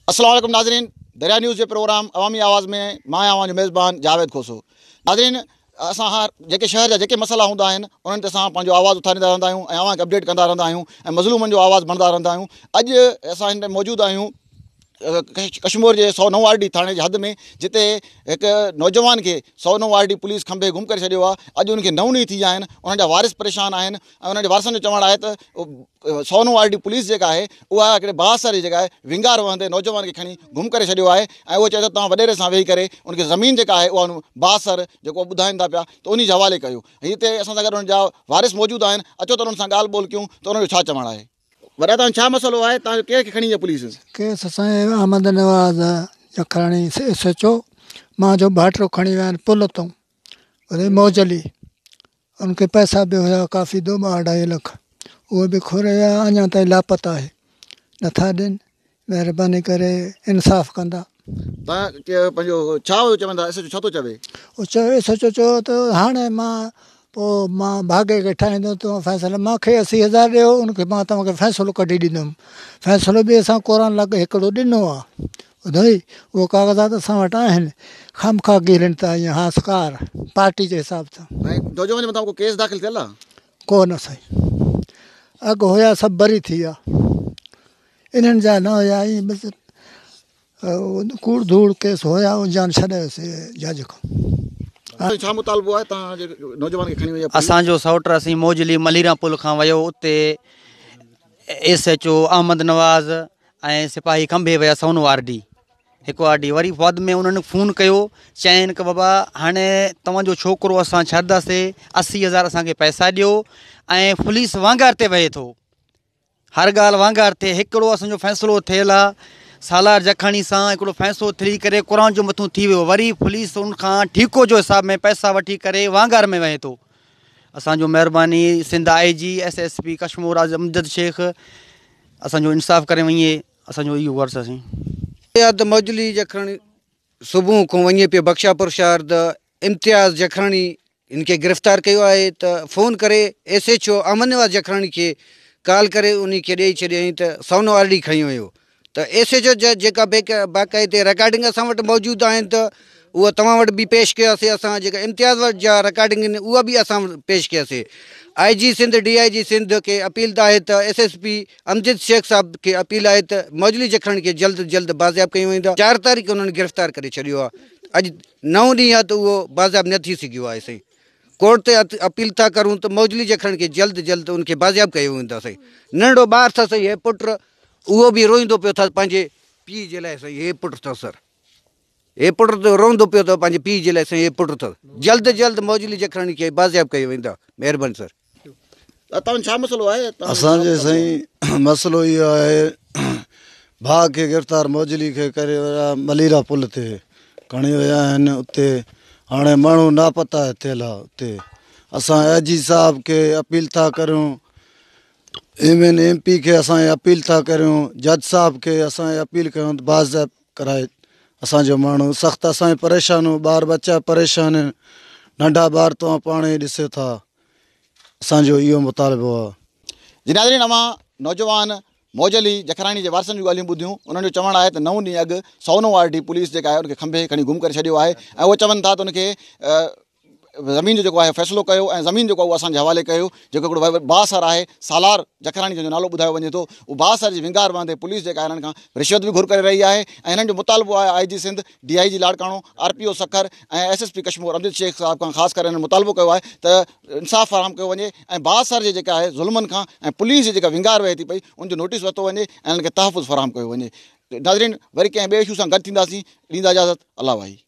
अस्सलाम वालेकुम नाज़रीन, दरिया न्यूज़ के प्रोग्राम अवामी आवाज़ में मां आवां जो मेज़बान जावेद खोसो। नाज़रीन, असां जेके शहर जा जेके मसला हूंदा आहिनि उन्हनि ते असां पंहिंजो आवाज़ उथारींदा रहंदा आहियूं ऐं अवां खे अपडेट कंदा रहंदा आहियूं ऐं मज़लूमनि जो आवाज़ बणंदा रहंदा आहियूं। अॼु असां हिन मौजूदु आहियूं कश्मीर जे 109 RD थाणे जे हद में, जिते हिकु नौजवान खे 109 RD पुलिस खंभे गुम करे छॾियो आहे। अॼु उनखे 9 ॾींहं थी विया आहिनि, उन्हनि जा वारिस परेशान आहिनि ऐं उन्हनि जे वारसनि जो चवणु आहे त 109 RD पुलिस जेका आहे उहा हिकिड़े बासर जी जेका आहे विंगार वहंदे नौजवान खे खणी गुम करे छॾियो आहे ऐं उहो चए थो तव्हां वॾेरे सां वेही करे उनखे ज़मीन जेका आहे उहा बासर जेको ॿुधाइनि था पिया त उन जे हवाले कयो। हिते असां सां गॾु उन्हनि जा वारिस मौजूदु आहिनि। अचो त उन्हनि सां ॻाल्हि ॿोल कयूं त उन्हनि जो छा चवणु आहे। वॾा तव्हां छा मसइलो आहे, तव्हां केर खे खणी पुलिस? केस असांजे अहमद नवाज़ जखराणी SHO मां जो भाइटो खणी विया आहिनि पुल तां वरी मौजली। उनखे पैसा बि हुया काफ़ी 2-2.5 लाख, उहे बि खोरे विया, अञा ताईं लापता आहे, नथा ॾियनि। महिरबानी करे इंसाफ़ कंदा। तव्हां पंहिंजो छा चवंदा? SHO छा थो चवे? SHO चयो त हाणे मां भागे खे ठाहींदो तव्हां फ़ैसिलो, मूंखे 80,000 ॾियो, उनखे मां तव्हांखे फ़ैसिलो कढी ॾींदुमि। फ़ैसिलो बि असां कोरान लॻ हिकिड़ो ॾिनो आहे, ॿुधोई उहो काग़ज़ात असां वटि आहिनि। खामखा गिरनि था ईअं हासकार पार्टी जे हिसाब सां। नौजवान जे मथां को केस दाख़िल थियल आहे? कोन साईं, अॻु हुया सभु बरी थी विया, इन्हनि जा न हुया। ईअं बसि कूड़ धूड़ केस हुया, जान छॾियोसीं जज खां। छा मुतालबो आहे तव्हां नौजवान खे खणी विया? असांजो सौट असीं मोजली मलीरा पुल खां वियो, उते SHO अहमद नवाज़ ऐं सिपाही खंभे विया 109 RD, हिकु RD। वरी बाद में उन्हनि फ़ोन कयो, चइनि की बाबा हाणे तव्हांजो छोकिरो असां छॾंदासीं, 80,000 असांखे पैसा ॾियो ऐं पुलिस वांगार ते वहे थो, हर ॻाल्हि वांगार ते। हिकिड़ो असांजो फ़ैसिलो थियल आहे सालार जखाणी सां, हिकिड़ो फ़ैसिलो थी करे क़ुर जो मथां थी वियो, वरी पुलिस उनखां ठीको जो हिसाब में पैसा वठी करे वांगार में वहे थो। असांजो महिरबानी सिंध IG SSP कश्मीर अमजद शेख असांजो इंसाफ़ करे वञे, असांजो इहो वर्स असीं। त मौजली जखराणी सुबुह खां वञे पियो बख्शापुर शहर, त इम्तियाज़ जखराणी इनखे गिरफ़्तार कयो आहे। त फ़ोन करे SHO अहमद नवाज़ जखराणी खे कॉल करे उन खे ॾेई छॾियईं त 109 RD खणी वियो। त SHO जेका बाक़ाइदे रिकॉर्डिंग असां वटि मौजूदु आहिनि, त उहा तव्हां वटि बि पेश कयासीं। असां जेका इम्तियाज़ वटि जा रिकॉर्डिंग आहिनि उहा बि असां पेश कयासीं। IG सिंध DIG सिंध खे अपील आहे त SSP अमजद शेख साहब खे अपील आहे त मौजली जखराणी खे जल्द जल्द बाज़ियाब कयूं वेंदा। 4 तारीख़ उन्हनि गिरफ़्तार करे छॾियो आहे, अॼु 9 ॾींहं आहे त उहो बाज़ियाब न थी सघियो आहे। साईं कोर्ट ते अपील था करूं त मौजली जखराणी खे जल्द जल्द उनखे बाज़ियाब कयो वेंदा। साईं नंढो ॿार अथसि, साईं हे पुटु, उहो बि रोईंदो पियो अथसि पंहिंजे पीउ जे लाइ। साईं हे पुटु अथसि सर, हे पुटु त रोईंदो पियो अथव पंहिंजे पीउ जे लाइ। साईं हे पुटु अथसि, जल्द जल्द मौजली जखराणी खे बाज़ियाब कयो वेंदा। महिरबानी सर। तव्हां छा मसइलो आहे? असांजे साईं मसइलो इहो आहे, भाउ खे गिरफ़्तार मौजली खे करे विया मलीरा पुल ते खणी विया आहिनि। उते हाणे माण्हू नापता थियल आहे। उते असां IG साहब खे अपील था करूं, MP खे असां अपील था करूं, जज साहब खे असां अपील कयूं त बाज़ियाब कराए। असांजो माण्हू सख़्तु असां परेशान आहियूं, ॿार बच्चा परेशान आहिनि, नंढा ॿार तव्हां पाण ई ॾिसो था। असांजो इहो मुतालबो आहे। जी नाज़रीन, अवां नौजवान मौजली जखराणी जे वारसनि जूं ॻाल्हियूं ॿुधियूं। उन्हनि जो चवणु आहे त 9 ॾींहं अॻु 109 RD पुलिस जेका आहे उनखे खंभे खणी गुम करे छॾियो आहे ऐं उहे चवनि था त उनखे ज़मीन जो जेको आहे फ़ैसिलो कयो ऐं ज़मीन जेको आहे उहो असांजे हवाले कयो। जेको हिकिड़ो बासर आहे सालार जखराणी जंहिंजो नालो ॿुधायो वञे थो, उहो बासर जी विंगार वहंदे पुलिस जेका आहे हिननि खां रिश्वत बि घुर करे रही आहे ऐं हिननि जो मुतालबो आहे IG Sindh DIG Larkana RPO Sukkur ऐं SSP कश्मीर अमजद शेख साहब खां ख़ासि करे हिननि मुतालबो कयो आहे त इंसाफ़ फराहम कयो वञे ऐं बासर जे जेका आहे ज़ुल्मनि खां ऐं पुलिस जी जेका विंगार वहे थी पई उनजो नोटिस वरितो वञे ऐं हिननि खे तहफ़ुज़ फराहम कयो वञे। नाज़रीन, वरी कंहिं ॿिए इशू सां गॾु थींदासीं। ॾींदा इजाज़त। अल्लाह वाही।